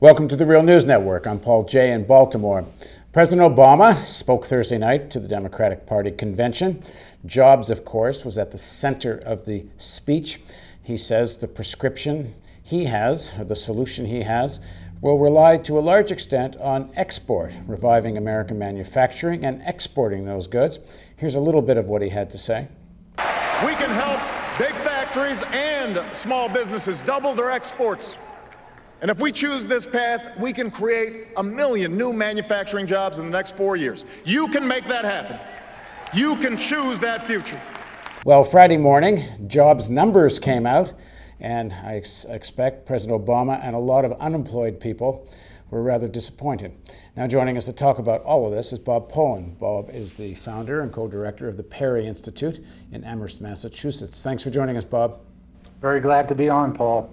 Welcome to the Real News Network. I'm Paul Jay in Baltimore. President Obama spoke Thursday night to the Democratic Party convention. Jobs, of course, was at the center of the speech. He says the prescription he has, or the solution he has, will rely to a large extent on export, reviving American manufacturing and exporting those goods. Here's a little bit of what he had to say. We can help big factories and small businesses double their exports. And if we choose this path, we can create 1 million new manufacturing jobs in the next 4 years. You can make that happen. You can choose that future. Well, Friday morning, jobs numbers came out, and I expect President Obama and a lot of unemployed people were rather disappointed. Now joining us to talk about all of this is Bob Pollin. Bob is the founder and co-director of the Perry Institute in Amherst, Massachusetts. Thanks for joining us, Bob. Very glad to be on, Paul.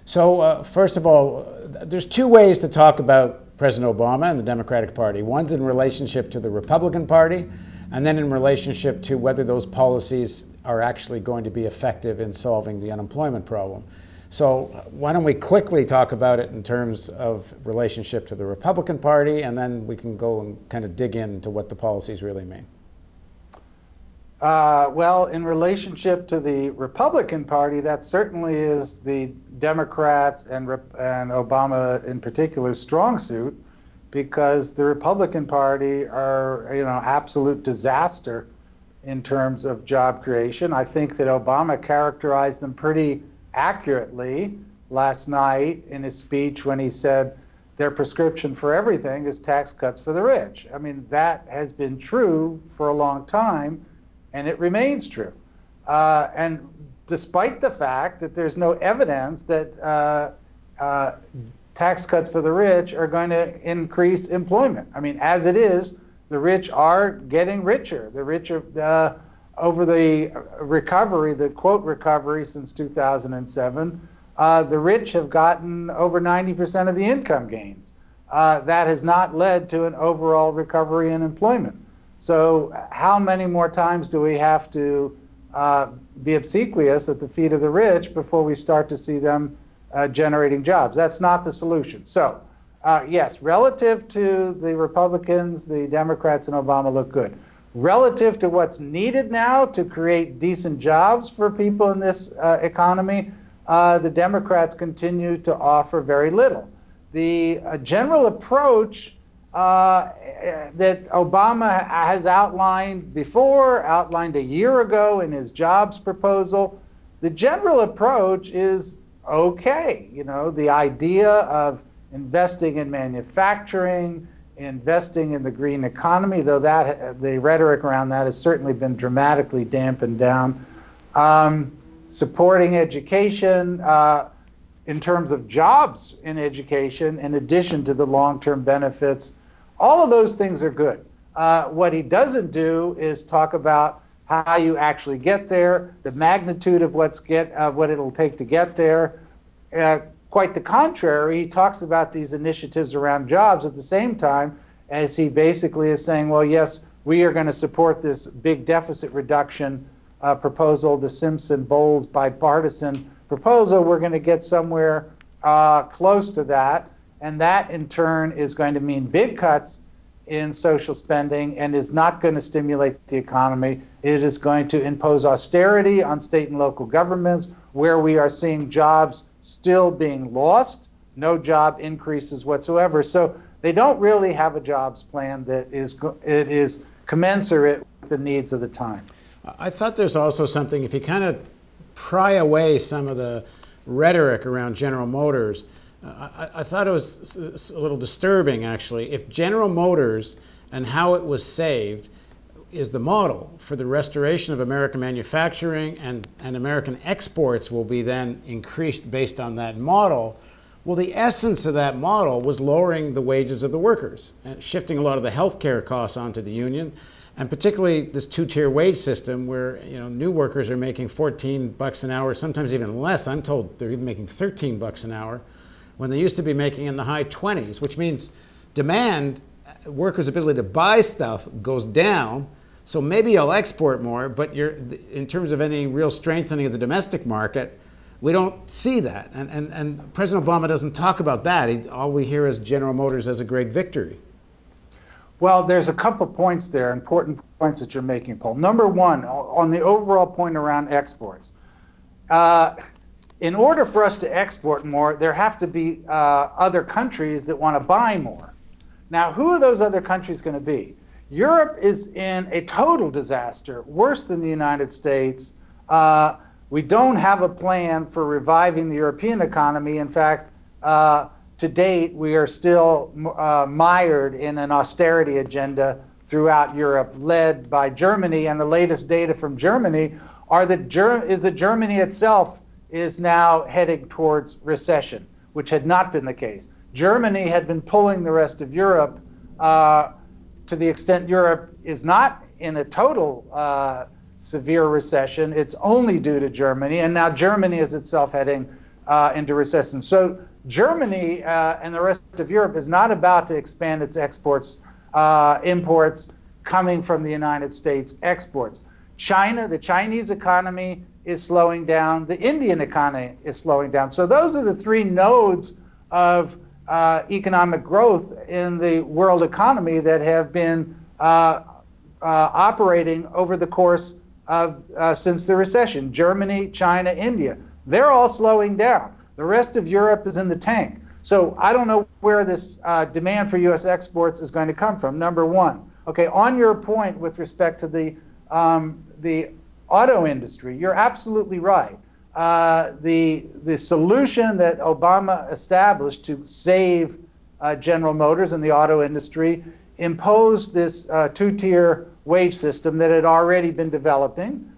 So first of all, there's two ways to talk about President Obama and the Democratic Party. One's in relationship to the Republican Party, and then in relationship to whether those policies are actually going to be effective in solving the unemployment problem. So why don't we quickly talk about it in terms of relationship to the Republican Party, and then we can go and kind of dig into what the policies really mean. Well, in relationship to the Republican Party, that certainly is the Democrats and Obama in particular strong suit, because the Republican Party are, absolute disaster in terms of job creation. I think that Obama characterized them pretty accurately last night in his speech when he said their prescription for everything is tax cuts for the rich. I mean, that has been true for a long time, and it remains true. And despite the fact that there's no evidence that tax cuts for the rich are going to increase employment. I mean, as it is, the rich are getting richer. The rich are, over the recovery, the quote recovery since 2007, the rich have gotten over 90% of the income gains. That has not led to an overall recovery in employment. So how many more times do we have to be obsequious at the feet of the rich before we start to see them generating jobs? That's not the solution. So yes, relative to the Republicans, the Democrats and Obama look good. Relative to what's needed now to create decent jobs for people in this economy, the Democrats continue to offer very little. The general approach that Obama has outlined before, outlined a year ago in his jobs proposal, the general approach is okay. The idea of investing in manufacturing, investing in the green economy, though that the rhetoric around that has certainly been dramatically dampened down. Supporting education in terms of jobs in education, in addition to the long-term benefits. All of those things are good. What he doesn't do is talk about how you actually get there, the magnitude of what it'll take to get there. Quite the contrary, he talks about these initiatives around jobs at the same time as he basically is saying, well, yes, we are going to support this big deficit reduction proposal, the Simpson-Bowles bipartisan proposal. We're going to get somewhere close to that. And that, in turn, is going to mean big cuts in social spending and is not going to stimulate the economy. It is going to impose austerity on state and local governments, where we are seeing jobs still being lost, no job increases whatsoever. So they don't really have a jobs plan that is commensurate with the needs of the time. I thought there's also something, if you kind of pry away some of the rhetoric around General Motors, I thought it was a little disturbing, actually. If General Motors and how it was saved is the model for the restoration of American manufacturing, and American exports will be then increased based on that model, well, the essence of that model was lowering the wages of the workers and shifting a lot of the health care costs onto the union, and particularly this two-tier wage system where new workers are making $14 an hour, sometimes even less. I'm told they're even making $13 an hour, when they used to be making in the high 20s, which means demand, workers' ability to buy stuff goes down. So maybe you'll export more, but in terms of any real strengthening of the domestic market, We don't see that. And President Obama doesn't talk about that. All we hear is General Motors as a great victory. Well, there's a couple points there, important points that you're making, Paul. Number one, on the overall point around exports. In order for us to export more, there have to be other countries that want to buy more. Now, who are those other countries going to be? Europe is in a total disaster, worse than the United States. We don't have a plan for reviving the European economy. In fact, to date, we are still mired in an austerity agenda throughout Europe, led by Germany. And the latest data from Germany are that Germany itself is now heading towards recession, which had not been the case. Germany had been pulling the rest of Europe to the extent Europe is not in a total severe recession. It's only due to Germany, and now Germany is itself heading into recession. So Germany and the rest of Europe is not about to expand its exports, imports coming from the United States exports. China, the Chinese economy is slowing down. The Indian economy is slowing down. So those are the three nodes of economic growth in the world economy that have been operating over the course of since the recession. Germany, China, India, they're all slowing down. The rest of Europe is in the tank. So I don't know where this demand for U.S. exports is going to come from, number one. Okay, on your point with respect to the auto industry, you're absolutely right. The solution that Obama established to save General Motors and the auto industry imposed this two-tier wage system that had already been developing,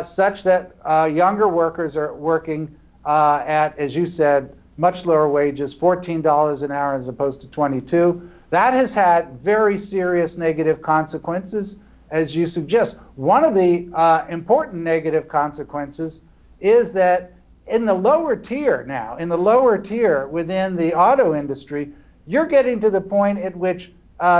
such that younger workers are working at, as you said, much lower wages, $14 an hour as opposed to $22. That has had very serious negative consequences, as you suggest. One of the important negative consequences is that in the lower tier now, in the lower tier within the auto industry, you're getting to the point at which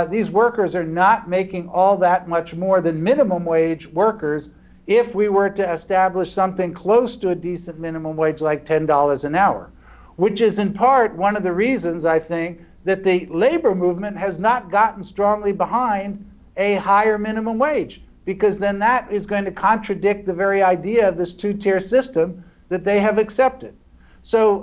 these workers are not making all that much more than minimum wage workers if we were to establish something close to a decent minimum wage like $10 an hour, which is in part one of the reasons, I think, that the labor movement has not gotten strongly behind a higher minimum wage, because then that is going to contradict the very idea of this two-tier system that they have accepted. So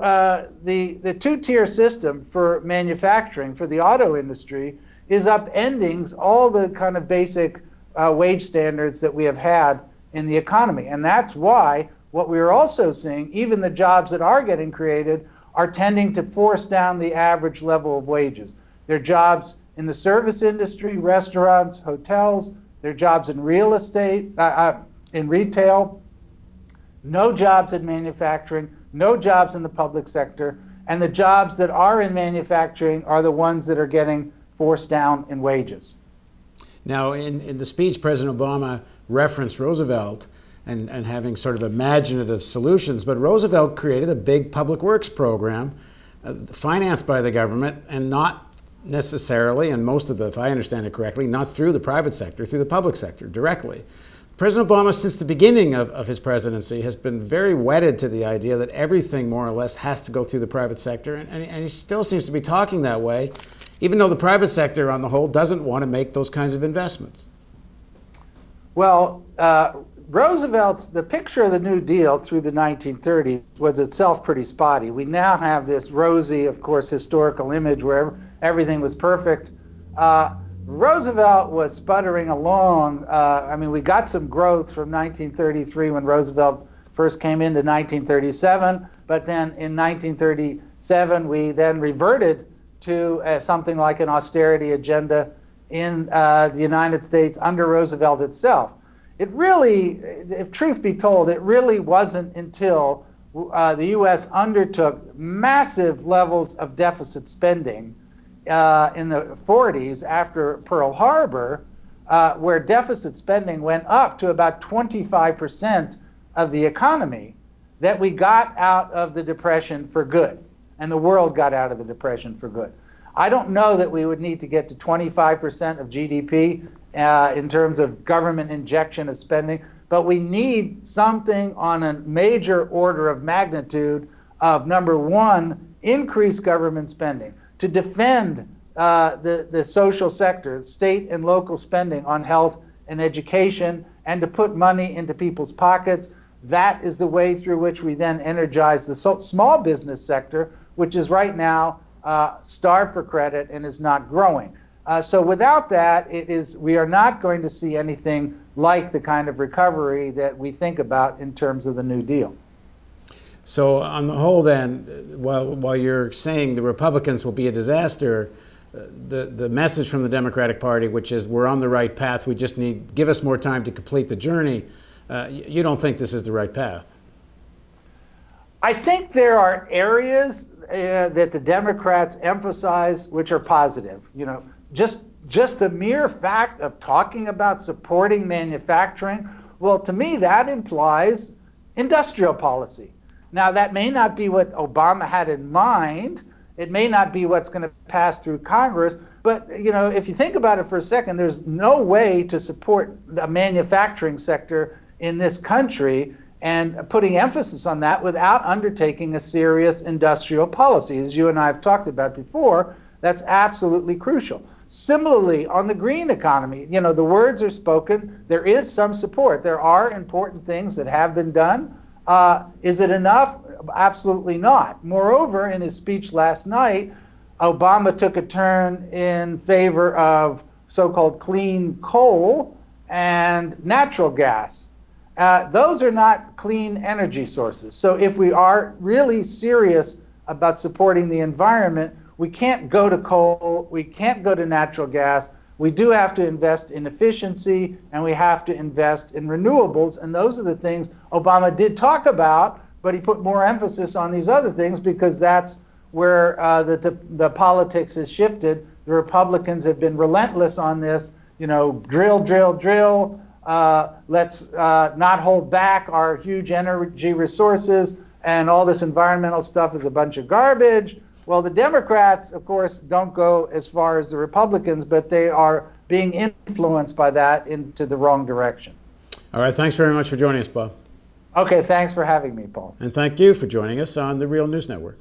the two-tier system for manufacturing, for the auto industry, is upending all the kind of basic wage standards that we have had in the economy. And that's why what we are also seeing, even the jobs that are getting created, are tending to force down the average level of wages. They're jobs in the service industry, restaurants, hotels. They're jobs in real estate, in retail. No jobs in manufacturing, no jobs in the public sector. And the jobs that are in manufacturing are the ones that are getting forced down in wages. Now, in the speech, President Obama referenced Roosevelt and having sort of imaginative solutions, but Roosevelt created a big public works program financed by the government and not necessarily, and most of the, if I understand it correctly, not through the private sector, through the public sector directly. President Obama, since the beginning of his presidency, has been very wedded to the idea that everything more or less has to go through the private sector, and he still seems to be talking that way, even though the private sector on the whole doesn't want to make those kinds of investments. Well, the picture of the New Deal through the 1930s was itself pretty spotty. We now have this rosy, of course, historical image where everything was perfect. Roosevelt was sputtering along. I mean, we got some growth from 1933 when Roosevelt first came into 1937, but then in 1937 we then reverted to something like an austerity agenda in the United States under Roosevelt itself. It really, if truth be told, it really wasn't until the U.S. undertook massive levels of deficit spending in the 40s after Pearl Harbor, where deficit spending went up to about 25% of the economy, that we got out of the Depression for good, and the world got out of the Depression for good. I don't know that we would need to get to 25% of GDP in terms of government injection of spending, but we need something on a major order of magnitude of, number one, increased government spending to defend the social sector, state and local spending on health and education, and to put money into people's pockets. That is the way through which we then energize the small business sector, which is right now starved for credit and is not growing. So without that, we are not going to see anything like the kind of recovery that we think about in terms of the New Deal. So on the whole then, while you're saying the Republicans will be a disaster, the message from the Democratic Party, which is we're on the right path, we just give us more time to complete the journey, you don't think this is the right path? I think there are areas that the Democrats emphasize which are positive. You know, just the mere fact of talking about supporting manufacturing, well, to me that implies industrial policy. Now, that may not be what Obama had in mind. It may not be what's going to pass through Congress. But, you know, if you think about it for a second, there's no way to support the manufacturing sector in this country and putting emphasis on that without undertaking a serious industrial policy. As you and I have talked about before, that's absolutely crucial. Similarly, on the green economy, you know, the words are spoken. There is some support. There are important things that have been done. Is it enough? Absolutely not. Moreover, in his speech last night, Obama took a turn in favor of so-called clean coal and natural gas. Those are not clean energy sources. So if we are really serious about supporting the environment, we can't go to coal, we can't go to natural gas. We do have to invest in efficiency, and we have to invest in renewables, and those are the things Obama did talk about, but he put more emphasis on these other things because that's where the politics has shifted. The Republicans have been relentless on this, you know, drill, drill, drill. Let's not hold back our huge energy resources, and all this environmental stuff is a bunch of garbage. Well, the Democrats, of course, don't go as far as the Republicans, but they are being influenced by that into the wrong direction. All right, thanks very much for joining us, Bob. Okay, thanks for having me, Paul. And thank you for joining us on the Real News Network.